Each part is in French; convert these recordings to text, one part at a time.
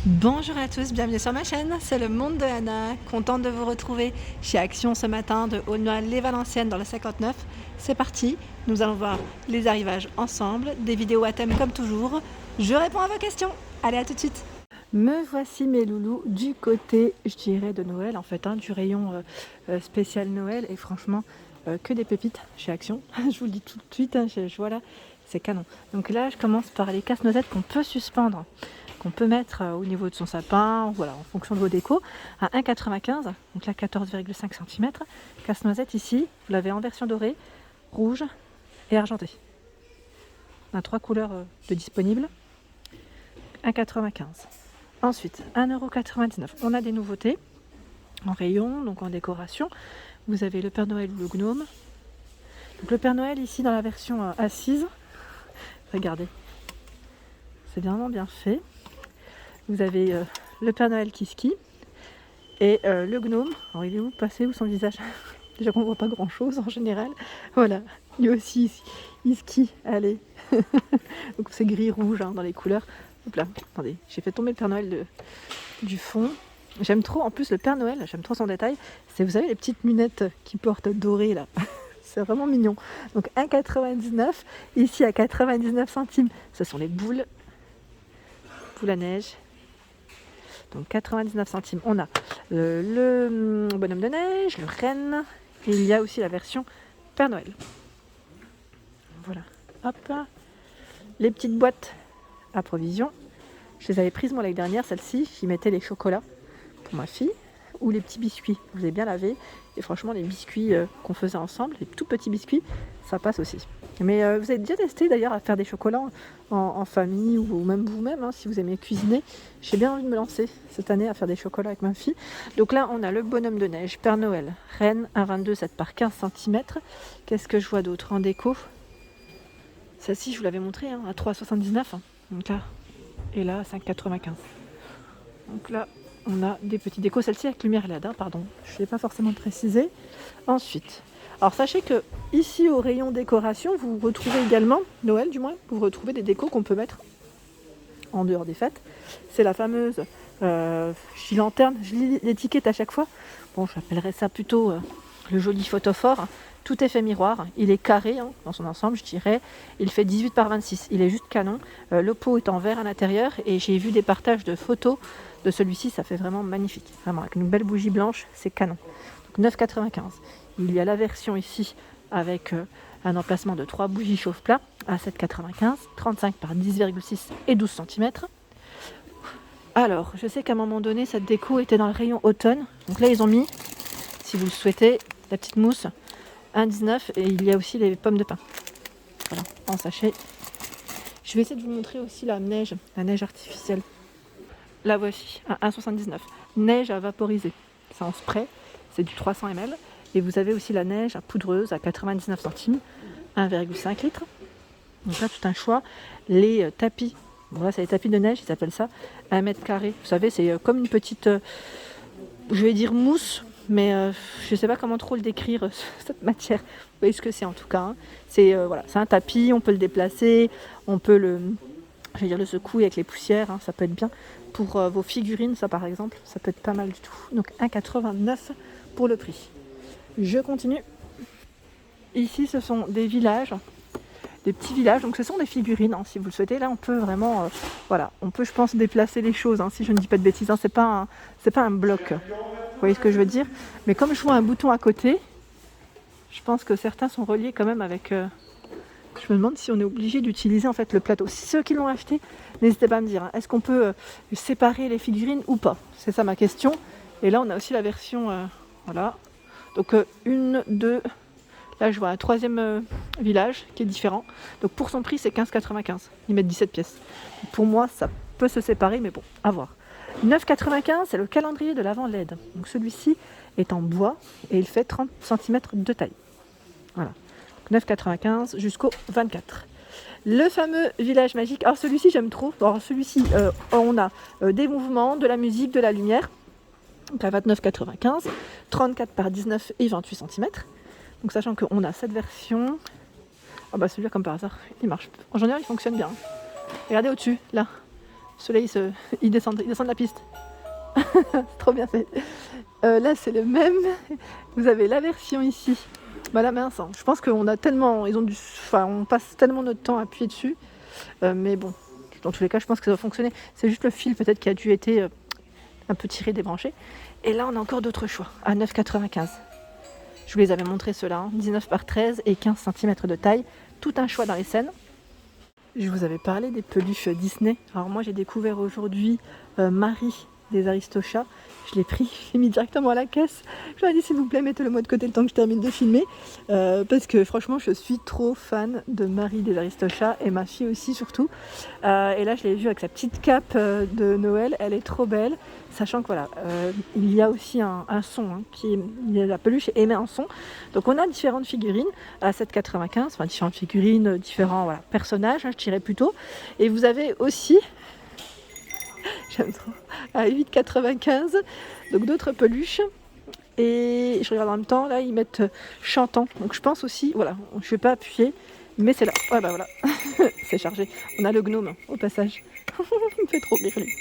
Bonjour à tous, bienvenue sur ma chaîne, c'est le monde de Anna, contente de vous retrouver chez Action ce matin de Aulnoy-les-Valenciennes dans le 59. C'est parti, nous allons voir les arrivages ensemble, des vidéos à thème comme toujours, je réponds à vos questions, allez à tout de suite. Me voici mes loulous du côté, je dirais de Noël en fait, du rayon spécial Noël et franchement que des pépites chez Action, je vous le dis tout de suite, voilà, c'est canon. Donc là je commence par les casse-noisettes qu'on peut suspendre, qu'on peut mettre au niveau de son sapin, voilà, en fonction de vos décos, à 1,95, donc là 14,5 cm. Casse-noisette ici, vous l'avez en version dorée, rouge et argenté. On a 3 couleurs de disponibles. 1,95. Ensuite, 1,99 €. On a des nouveautés en rayon, donc en décoration. Vous avez le Père Noël ou le gnome. Donc le Père Noël ici dans la version assise. Regardez, c'est vraiment bien fait. Vous avez le Père Noël qui skie et le gnome. Alors il est où passé, où son visage? Déjà qu'on ne voit pas grand chose en général. Voilà, lui aussi il skie, allez. Donc c'est gris-rouge dans les couleurs. Hop là, attendez, j'ai fait tomber le Père Noël du fond. J'aime trop, en plus le Père Noël, j'aime trop son détail. C'est, vous savez, les petites lunettes qu'il porte dorées là. C'est vraiment mignon. Donc 1,99 €. Ici à 99 centimes, ce sont les boules à neige. Donc 99 centimes, on a le bonhomme de neige, le renne, et il y a aussi la version Père Noël. Voilà, hop, les petites boîtes à provisions. Je les avais prises moi l'année dernière, celle-ci, j'y mettais les chocolats pour ma fille, ou les petits biscuits, je les ai bien lavés, et franchement les biscuits qu'on faisait ensemble, les tout petits biscuits, ça passe aussi. Mais vous avez déjà testé d'ailleurs à faire des chocolats en famille ou même vous-même, si vous aimez cuisiner. J'ai bien envie de me lancer cette année à faire des chocolats avec ma fille. Donc là on a le bonhomme de neige, Père Noël, reine, 1,22 7 par 15 cm. Qu'est-ce que je vois d'autre en déco? Celle-ci je vous l'avais montré à 3,79 €. Donc là, et là 5,95 €. Donc là on a des petits décos, celle-ci avec lumière LED, pardon, je ne l'ai pas forcément précisé. Ensuite, alors sachez que ici au rayon décoration, vous retrouvez également, Noël du moins, vous retrouvez des décos qu'on peut mettre en dehors des fêtes. C'est la fameuse lanterne, je lis l'étiquette à chaque fois. Bon, j'appellerais ça plutôt le joli photophore. Tout est fait miroir, il est carré dans son ensemble, je dirais. Il fait 18 par 26, il est juste canon. Le pot est en verre à l'intérieur et j'ai vu des partages de photos de celui-ci, ça fait vraiment magnifique. Vraiment, avec une belle bougie blanche, c'est canon. Donc 9,95 €. Il y a la version ici avec un emplacement de 3 bougies chauffe-plat à 7,95 €, 35 par 10,6 et 12 cm. Alors, je sais qu'à un moment donné, cette déco était dans le rayon automne. Donc là, ils ont mis, si vous le souhaitez, la petite mousse 1,19 € et il y a aussi les pommes de pin. Voilà, en sachet. Je vais essayer de vous montrer aussi la neige artificielle. La voici à 1,79 €. Neige à vaporiser. C'est en spray, c'est du 300 ml. Et vous avez aussi la neige à poudreuse à 99 centimes, 1,5 litre. Donc là, tout un choix. Les tapis, bon là c'est les tapis de neige, ils appellent ça, 1 mètre carré. Vous savez, c'est comme une petite, je vais dire mousse, mais je ne sais pas comment trop le décrire, cette matière. Vous voyez ce que c'est en tout cas. C'est voilà, c'est un tapis, on peut le déplacer, on peut le secouer avec les poussières, ça peut être bien. Pour vos figurines, ça par exemple, ça peut être pas mal du tout. Donc 1,89 € pour le prix. Je continue. Ici, ce sont des villages, des petits villages. Donc ce sont des figurines, si vous le souhaitez. Là, on peut vraiment, voilà, on peut, je pense, déplacer les choses, si je ne dis pas de bêtises. C'est pas un bloc. Vous voyez ce que je veux dire? Mais comme je vois un bouton à côté, je pense que certains sont reliés quand même avec. Je me demande si on est obligé d'utiliser en fait le plateau. Si ceux qui l'ont acheté, n'hésitez pas à me dire, est-ce qu'on peut séparer les figurines ou pas? C'est ça ma question. Et là, on a aussi la version, voilà. Donc une, deux, là je vois un troisième village qui est différent. Donc pour son prix, c'est 15,95 €. Ils mettent 17 pièces. Pour moi, ça peut se séparer, mais bon, à voir. 9,95 €, c'est le calendrier de l'Avent LED. Donc celui-ci est en bois et il fait 30 cm de taille. Voilà. 9,95 € jusqu'au 24. Le fameux village magique. Alors celui-ci j'aime trop. Alors celui-ci on a des mouvements, de la musique, de la lumière. Donc à 29,95 €, 34 par 19 et 28 cm. Donc sachant qu'on a cette version. Ah bah celui-là comme par hasard, il marche. En général il fonctionne bien. Regardez au-dessus, là. soleil, il descend de la piste. C'est trop bien fait. Là, c'est le même. Vous avez la version ici. Bah la mince, je pense qu'on a tellement, on passe tellement notre temps à appuyer dessus. Mais bon, dans tous les cas, je pense que ça va fonctionner. C'est juste le fil peut-être qui a dû être un peu tiré, débranché. Et là, on a encore d'autres choix à 9,95. Je vous les avais montrés ceux-là, hein, 19 par 13 et 15 cm de taille. Tout un choix dans les scènes. Je vous avais parlé des peluches Disney. Alors moi, j'ai découvert aujourd'hui Marie des Aristochats. Je l'ai pris, je l'ai mis directement à la caisse. Je leur ai dit s'il vous plaît, mettez-le-moi de côté le temps que je termine de filmer. Parce que franchement, je suis trop fan de Marie des Aristochats et ma fille aussi surtout. Et là, je l'ai vue avec sa petite cape de Noël. Elle est trop belle. Sachant que voilà, il y a aussi un son, hein, la peluche émet un son. Donc on a différentes figurines à 7,95, enfin différentes figurines, différents personnages, hein, je dirais plutôt. Et vous avez aussi, j'aime trop, à 8,95, donc d'autres peluches. Et je regarde en même temps, là ils mettent chantant. Donc je pense aussi, voilà, je ne vais pas appuyer, mais c'est là. Ouais bah voilà, c'est chargé. On a le gnome au passage. Il me fait trop rire lui.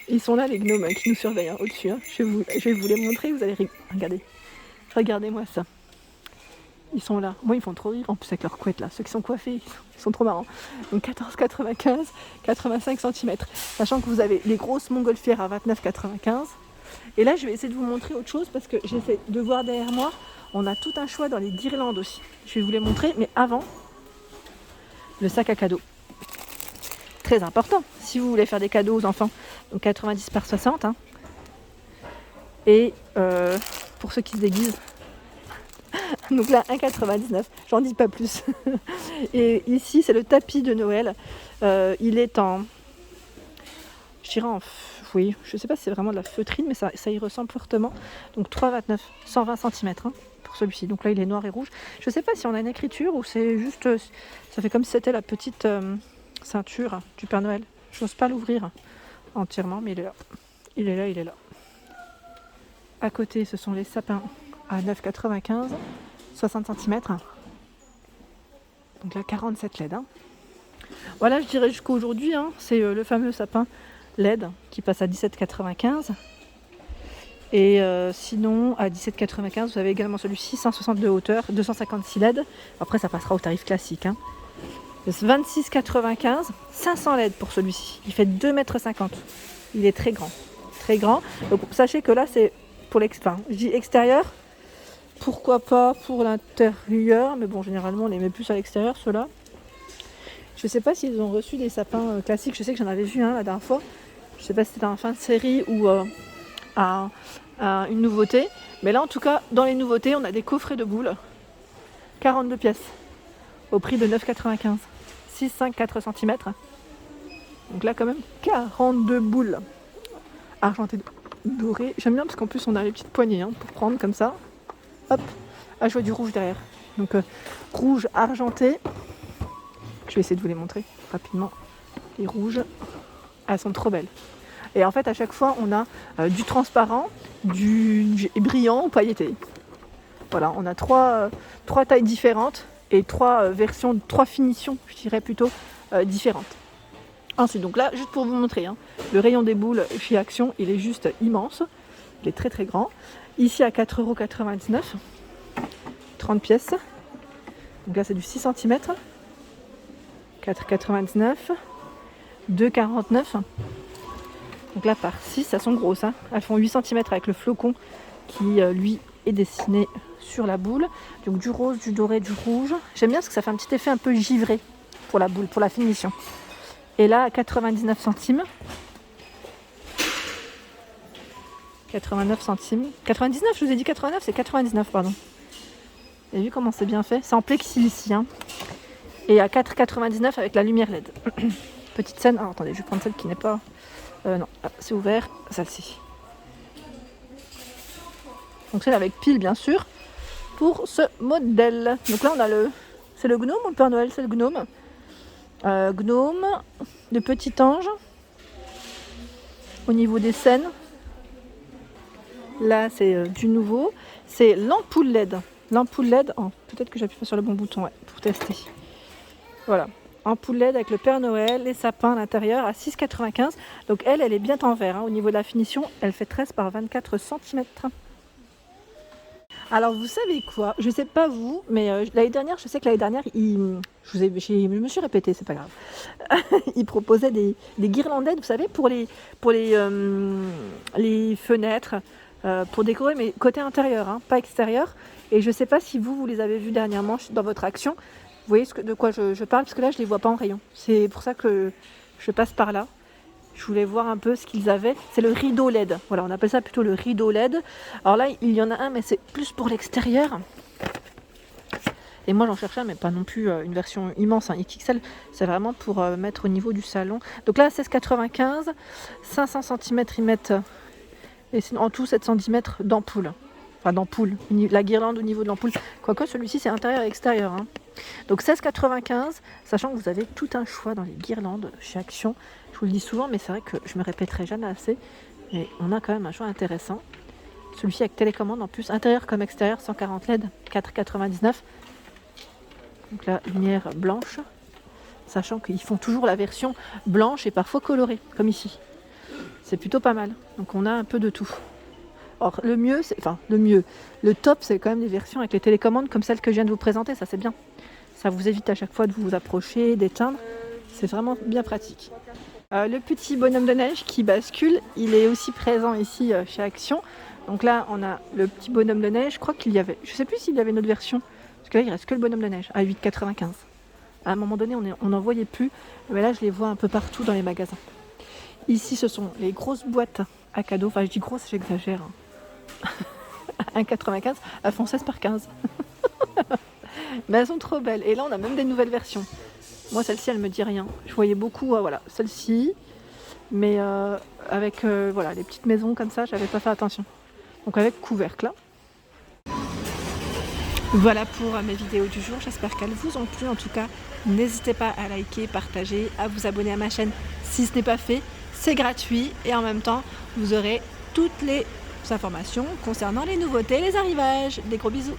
Ils sont là les gnomes qui nous surveillent au-dessus. Hein. Je vais vous les montrer, vous allez regarder. Regardez-moi ça. Ils sont là. Moi ils font trop rire en plus avec leurs couettes là. Ceux qui sont coiffés, ils sont trop marrants. Donc 14,95, 85 cm. Sachant que vous avez les grosses montgolfières à 29,95. Et là je vais essayer de vous montrer autre chose parce que j'essaie de voir derrière moi. On a tout un choix dans les guirlandes aussi. Je vais vous les montrer, mais avant, le sac à cadeau. Très important si vous voulez faire des cadeaux aux enfants. Donc 90 par 60. Hein. Et pour ceux qui se déguisent, donc là 1,99. J'en dis pas plus. Et ici c'est le tapis de Noël. Il est en, je dirais oui, je sais pas si c'est vraiment de la feutrine, mais ça y ressemble fortement. Donc 3,29, 120 cm hein, pour celui-ci. Donc là il est noir et rouge. Je sais pas si on a une écriture ou c'est juste, ça fait comme si c'était la petite ceinture du Père Noël. J'ose pas l'ouvrir entièrement, mais il est là. Il est là, il est là. À côté, ce sont les sapins à 9,95, 60 cm. Donc là, 47 LED. Hein. Voilà, je dirais jusqu'à aujourd'hui, hein, c'est le fameux sapin LED qui passe à 17,95. Et sinon, à 17,95, vous avez également celui-ci, 160 de hauteur, 256 LED. Après, ça passera au tarif classique. Hein. 26,95, 500 LED pour celui-ci. Il fait 2,50 m. Il est très grand. Très grand. Donc sachez que là, c'est pour l'extérieur. Je dis extérieur. Pourquoi pas pour l'intérieur. Mais bon, généralement, on les met plus à l'extérieur, ceux-là. Je sais pas s'ils ont reçu des sapins classiques. Je sais que j'en avais vu un la dernière fois. Je sais pas si c'était en fin de série ou une nouveauté. Mais là, en tout cas, dans les nouveautés, on a des coffrets de boules. 42 pièces. Au prix de 9,95. 6, 5, 4 cm. Donc là quand même 42 boules argentées dorées. J'aime bien parce qu'en plus on a les petites poignées hein, pour prendre comme ça. Hop, je vois du rouge derrière. Donc rouge argenté. Je vais essayer de vous les montrer rapidement. Les rouges, elles sont trop belles. Et en fait à chaque fois on a du transparent, du brillant ou pailleté. Voilà, on a trois tailles différentes. Et 3 versions, 3 finitions, je dirais plutôt, différentes. Ensuite, donc là, juste pour vous montrer, hein, le rayon des boules chez Action, il est juste immense. Il est très très grand. Ici à 4,99 €, 30 pièces. Donc là, c'est du 6 cm. 4,99 €, 2,49 €. Donc là, par 6, elles sont grosses. Hein. Elles font 8 cm avec le flocon qui, lui, est dessiné sur la boule. Donc du rose, du doré, du rouge. J'aime bien parce que ça fait un petit effet un peu givré pour la boule, pour la finition. Et là, à 99 centimes. 89 centimes. 99, je vous ai dit 89, c'est 99, pardon. Vous avez vu comment c'est bien fait? C'est en plexi ici. Hein. Et à 4,99 avec la lumière LED. Petite scène. Alors, attendez, je vais prendre celle qui n'est pas... non, c'est ouvert. Celle-ci. Donc celle avec pile, bien sûr. Pour ce modèle. Donc là on a c'est le gnome ou le Père Noël? C'est le gnome. Gnome, le petit ange. Au niveau des scènes. Là c'est du nouveau. C'est l'ampoule LED. L'ampoule LED. Oh, peut-être que j'appuie pas sur le bon bouton pour tester. Voilà. ampoule LED avec le Père Noël, les sapins à l'intérieur à 6,95 €. Donc elle est bien en vert, hein. Au niveau de la finition, elle fait 13 par 24 centimètres. Alors vous savez quoi? Je sais pas vous, mais l'année dernière, je sais que l'année dernière, je me suis répétée, c'est pas grave. Ils proposaient des guirlandettes, vous savez, pour les fenêtres, pour décorer, mais côté intérieur, hein, pas extérieur. Et je sais pas si vous les avez vues dernièrement dans votre action. Vous voyez de quoi je parle, parce que là, je les vois pas en rayon. C'est pour ça que je passe par là. Je voulais voir un peu ce qu'ils avaient. C'est le rideau LED. Voilà, on appelle ça plutôt le rideau LED. Alors là, il y en a un, mais c'est plus pour l'extérieur. Et moi, j'en cherchais un, mais pas non plus une version immense, un XXL. C'est vraiment pour mettre au niveau du salon. Donc là, 16,95 €, 500 cm ils mettent, et c'est en tout 710 mètres d'ampoule. Enfin, d'ampoule. La guirlande au niveau de l'ampoule. Quoique, celui-ci, c'est intérieur et extérieur, hein. Donc 16,95 €, sachant que vous avez tout un choix dans les guirlandes chez Action. Je vous le dis souvent, mais c'est vrai que je me répéterai jamais assez. Mais on a quand même un choix intéressant. Celui-ci avec télécommande en plus, intérieur comme extérieur, 140 LED, 4,99 €. Donc la lumière blanche, sachant qu'ils font toujours la version blanche et parfois colorée, comme ici. C'est plutôt pas mal. Donc on a un peu de tout. Or le top, c'est quand même des versions avec les télécommandes comme celle que je viens de vous présenter, ça c'est bien. Ça vous évite à chaque fois de vous approcher, d'éteindre. C'est vraiment bien pratique. Le petit bonhomme de neige qui bascule, il est aussi présent ici chez Action. Donc là, on a le petit bonhomme de neige. Je crois qu'il y avait, je ne sais plus s'il y avait une autre version, parce que là, il reste que le bonhomme de neige à 8,95 €. À un moment donné, on n'en voyait plus, mais là, je les vois un peu partout dans les magasins. Ici, ce sont les grosses boîtes à cadeaux. Enfin, je dis grosses, j'exagère, hein. 1,95 €, elles font 16 par 15. Mais elles sont trop belles. Et là, on a même des nouvelles versions. Moi, celle-ci, elle me dit rien. Je voyais beaucoup, voilà, celle-ci, mais avec voilà, les petites maisons comme ça, j'avais pas fait attention. Donc avec couvercle. Voilà pour mes vidéos du jour. J'espère qu'elles vous ont plu. En tout cas, n'hésitez pas à liker, partager, à vous abonner à ma chaîne si ce n'est pas fait. C'est gratuit et en même temps, vous aurez toutes les informations concernant les nouveautés, les arrivages. Des gros bisous.